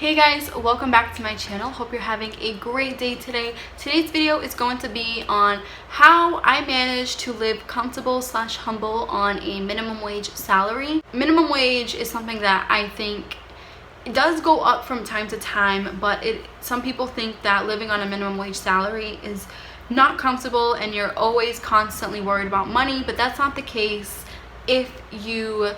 Hey guys, welcome back to my channel. Hope you're having a great day today. Today's video is going to be on how I managed to live comfortable / humble on a minimum wage salary. Minimum wage is something that I think it does go up from time to time, but some people think that living on a minimum wage salary is not comfortable and you're always constantly worried about money, but that's not the case if you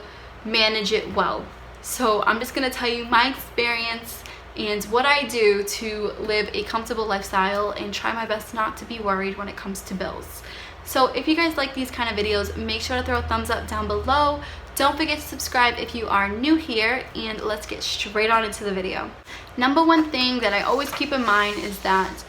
manage it well. So I'm just going to tell you my experience and what I do to live a comfortable lifestyle and try my best not to be worried when it comes to bills. So if you guys like these kind of videos, make sure to throw a thumbs up down below. Don't forget to subscribe if you are new here, and let's get straight on into the video. Number one thing that I always keep in mind is that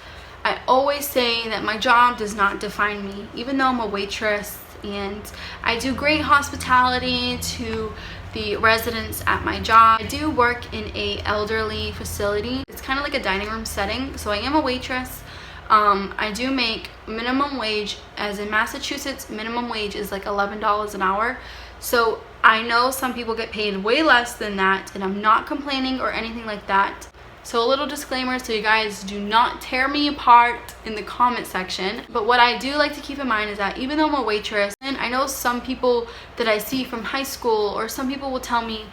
I always say that my job does not define me. Even though I'm a waitress and I do great hospitality to the residents at my job, I do work in a elderly facility. It's kind of like a dining room setting, so I am a waitress. I do make minimum wage, as in Massachusetts, minimum wage is like $11 an hour. So I know some people get paid way less than that, and I'm not complaining or anything like that. So a little disclaimer, so you guys do not tear me apart in the comment section. But what I do like to keep in mind is that even though I'm a waitress, and I know some people that I see from high school, or some people will tell me,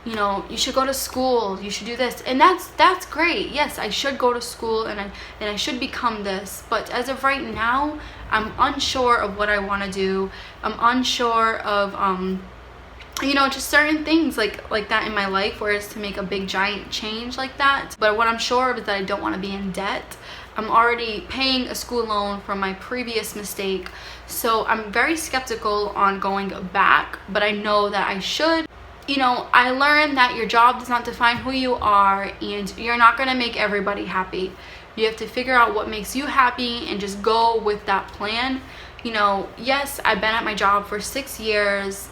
you know, you should go to school, you should do this, and that's great. Yes, I should go to school and I should become this. But as of right now, I'm unsure of what I want to do. I'm unsure of you know, just certain things like that in my life, whereas to make a big giant change like that. But what I'm sure of is that I don't want to be in debt. I'm already paying a school loan from my previous mistake, so I'm very skeptical on going back, but I know that I should. You know, I learned that your job does not define who you are, and you're not going to make everybody happy. You have to figure out what makes you happy and just go with that plan. You know, yes, I've been at my job for 6 years,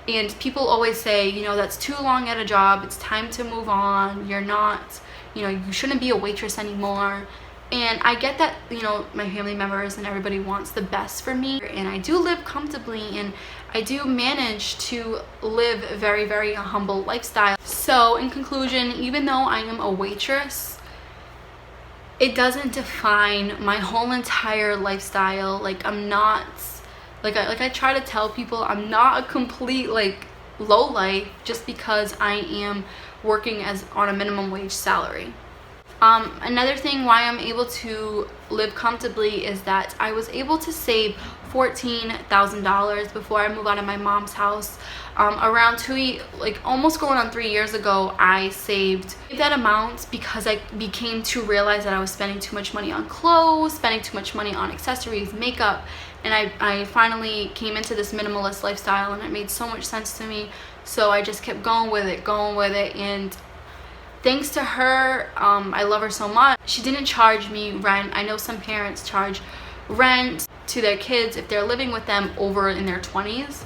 and people always say, you know, that's too long at a job, it's time to move on, you're not, you know, you shouldn't be a waitress anymore. And I get that, you know, my family members and everybody wants the best for me, and I do live comfortably, and I do manage to live a very, very humble lifestyle. So in conclusion, even though I am a waitress, it doesn't define my whole entire lifestyle. Like, I'm not, like I try to tell people, I'm not a complete like low life just because I am working as on a minimum wage salary. Another thing why I'm able to live comfortably is that I was able to save $14,000 before I moved out of my mom's house. Around almost going on 3 years ago, I saved that amount because I became to realize that I was spending too much money on clothes, spending too much money on accessories, makeup, and I finally came into this minimalist lifestyle, and it made so much sense to me. So I just kept going with it, and thanks to her, I love her so much. She didn't charge me rent. I know some parents charge rent to their kids if they're living with them over in their 20s.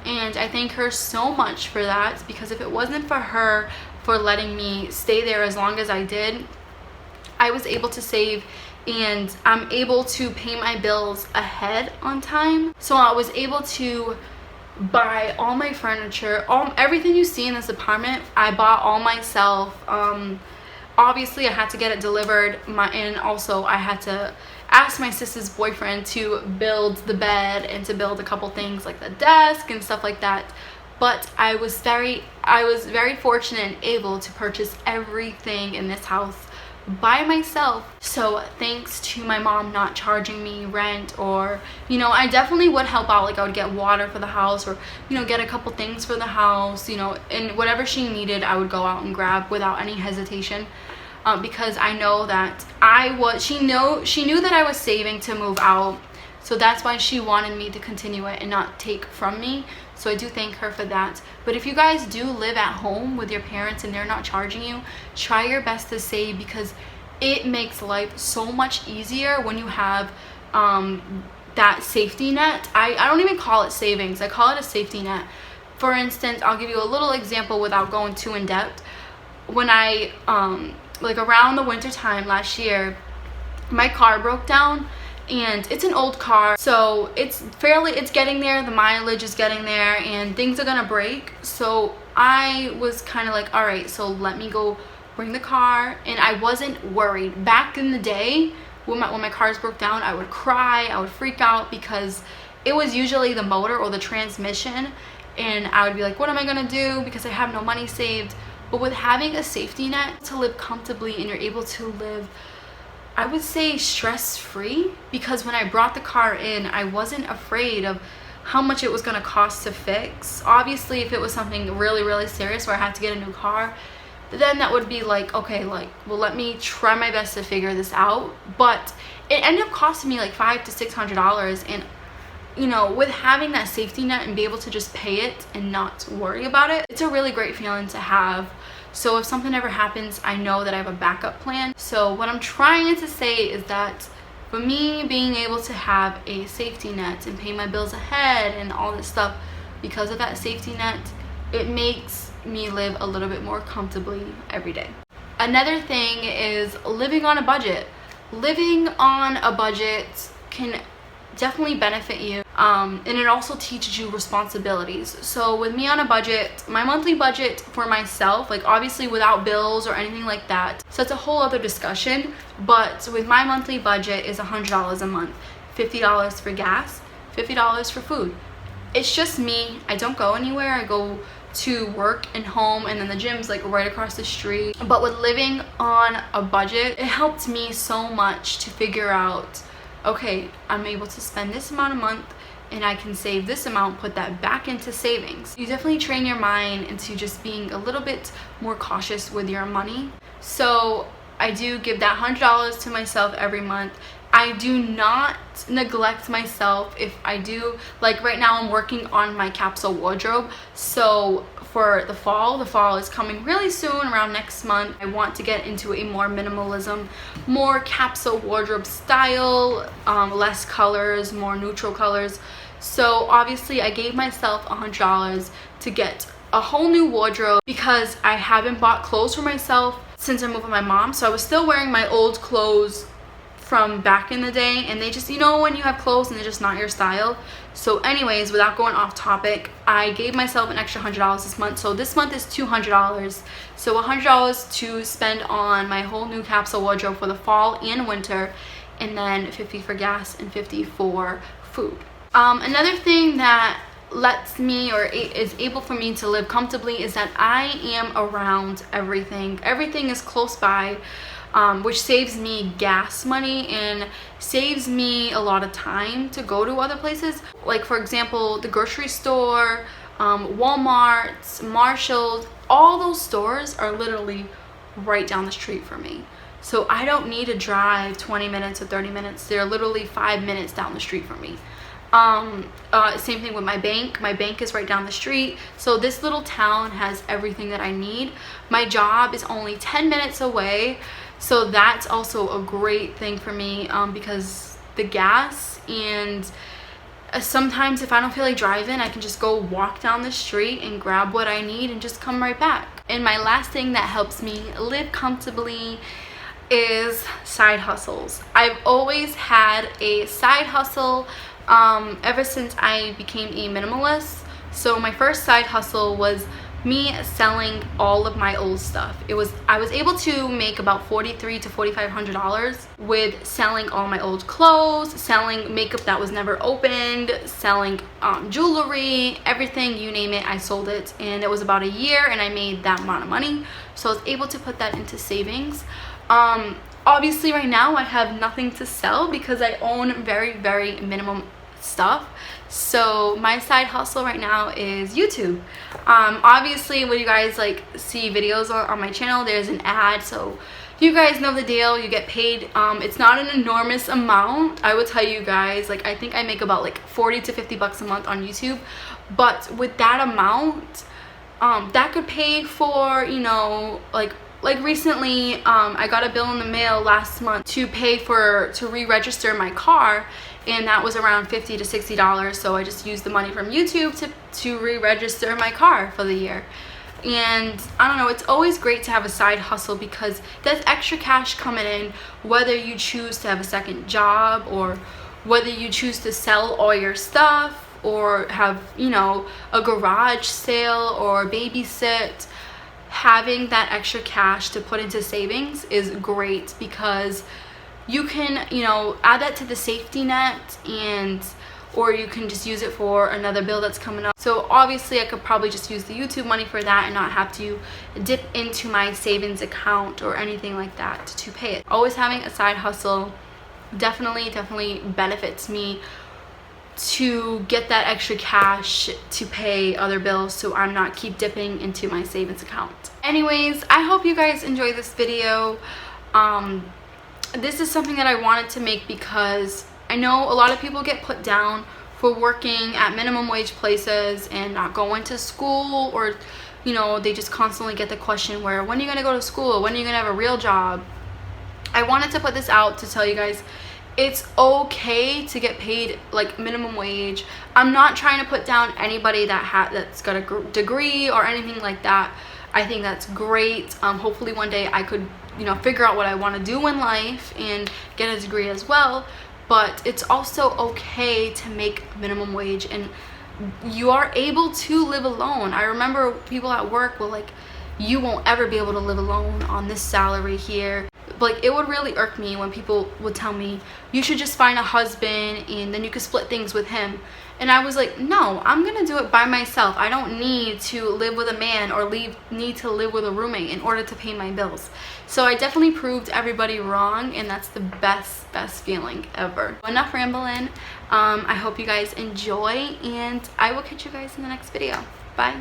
And I thank her so much for that, because if it wasn't for her for letting me stay there as long as I did, I was able to save, and I'm able to pay my bills ahead on time. So I was able to buy all my furniture, everything you see in this apartment, I bought all myself. Obviously I had to get it delivered, and also I had to ask my sister's boyfriend to build the bed and to build a couple things like the desk and stuff like that. But I was very fortunate and able to purchase everything in this house by myself. So thanks to my mom not charging me rent, or, you know, I definitely would help out. Like, I would get water for the house, or, you know, get a couple things for the house, you know, and whatever she needed I would go out and grab without any hesitation, because I know that she knew that I was saving to move out. So that's why she wanted me to continue it and not take from me. So I do thank her for that. But if you guys do live at home with your parents and they're not charging you, try your best to save, because it makes life so much easier when you have that safety net. I don't even call it savings, I call it a safety net. For instance, I'll give you a little example without going too in depth. When I like around the winter time last year, my car broke down, and it's an old car, so it's getting there, the mileage is getting there, and things are gonna break. So I was kind of like, all right, so let me go bring the car, and I wasn't worried. Back in the day when my cars broke down, I would cry, I would freak out because it was usually the motor or the transmission, and I would be like, what am I gonna do, because I have no money saved. But with having a safety net to live comfortably, and you're able to live, I would say, stress-free, because when I brought the car in, I wasn't afraid of how much it was going to cost to fix. Obviously, if it was something really, really serious where I had to get a new car, then that would be like, okay, like, well, let me try my best to figure this out. But it ended up costing me like $500 to $600, and you know, with having that safety net and be able to just pay it and not worry about it, it's a really great feeling to have. So if something ever happens, I know that I have a backup plan. So what I'm trying to say is that for me, being able to have a safety net and pay my bills ahead and all this stuff, because of that safety net, it makes me live a little bit more comfortably every day. Another thing is living on a budget. Living on a budget can definitely benefit you, and it also teaches you responsibilities. So with me on a budget, my monthly budget for myself, like obviously without bills or anything like that, so it's a whole other discussion, but with my monthly budget is $100 a month, $50 for gas, $50 for food. It's just me. I don't go anywhere. I go to work and home, and then the gym's like right across the street. But with living on a budget, it helped me so much to figure out, okay, I'm able to spend this amount a month, and I can save this amount, put that back into savings. You definitely train your mind into just being a little bit more cautious with your money. So I do give that $100 to myself every month. I do not neglect myself. If I do, like right now I'm working on my capsule wardrobe. So for the fall is coming really soon, around next month. I want to get into a more minimalism, more capsule wardrobe style, less colors, more neutral colors. So obviously I gave myself $100 to get a whole new wardrobe, because I haven't bought clothes for myself since I moved with my mom. So I was still wearing my old clothes from back in the day, and they just, you know, when you have clothes and they're just not your style. So anyways, without going off topic, I gave myself an extra $100 this month. So this month is $200. So $100 to spend on my whole new capsule wardrobe for the fall and winter, and then $50 for gas and $50 for food. Another thing that lets me, or is able for me to live comfortably, is that I am around everything. Everything is close by, which saves me gas money and saves me a lot of time to go to other places. Like for example, the grocery store, Walmart, Marshalls, all those stores are literally right down the street from me. So I don't need to drive 20 minutes or 30 minutes. They're literally 5 minutes down the street from me. Same thing with my bank. My bank is right down the street. So this little town has everything that I need. My job is only 10 minutes away. So that's also a great thing for me, because the gas, and sometimes if I don't feel like driving, I can just go walk down the street and grab what I need and just come right back. And my last thing that helps me live comfortably is side hustles. I've always had a side hustle ever since I became a minimalist. So my first side hustle was me selling all of my old stuff. I was able to make about $4,300 to $4,500 with selling all my old clothes, selling makeup that was never opened, selling jewelry, everything, you name it, I sold it. And it was about a year, and I made that amount of money. So I was able to put that into savings. Obviously right now I have nothing to sell because I own very, very minimum stuff. So my side hustle right now is YouTube. Obviously when you guys like see videos on my channel, there's an ad, so you guys know the deal. You get paid. It's not an enormous amount, I would tell you guys. Like I think I make about like 40 to 50 bucks a month on YouTube, but with that amount, that could pay for, you know, like recently I got a bill in the mail last month to re-register my car, and that was around $50 to $60. So I just used the money from YouTube to re-register my car for the year. And I don't know, it's always great to have a side hustle because there's extra cash coming in, whether you choose to have a second job or whether you choose to sell all your stuff or have, you know, a garage sale or babysit. having that extra cash to put into savings is great, because you can, you know, add that to the safety net, and or you can just use it for another bill that's coming up. So obviously I could probably just use the YouTube money for that and not have to dip into my savings account or anything like that to pay it. Always having a side hustle definitely benefits me to get that extra cash to pay other bills, so I'm not keep dipping into my savings account. Anyways, I hope you guys enjoy this video. This is something that I wanted to make because I know a lot of people get put down for working at minimum wage places and not going to school, or, you know, they just constantly get the question where, when are you going to go to school? When are you going to have a real job? I wanted to put this out to tell you guys it's okay to get paid like minimum wage. I'm not trying to put down anybody that's got a degree or anything like that. I think that's great. Hopefully one day I could, you know, figure out what I want to do in life and get a degree as well. But it's also okay to make minimum wage, and you are able to live alone. I remember people at work were like, you won't ever be able to live alone on this salary here. Like, it would really irk me when people would tell me, you should just find a husband and then you could split things with him. And I was like, no, I'm gonna do it by myself. I don't need to live with a man or need to live with a roommate in order to pay my bills. So I definitely proved everybody wrong, and that's the best feeling ever. Enough rambling. I hope you guys enjoy, and I will catch you guys in the next video. Bye.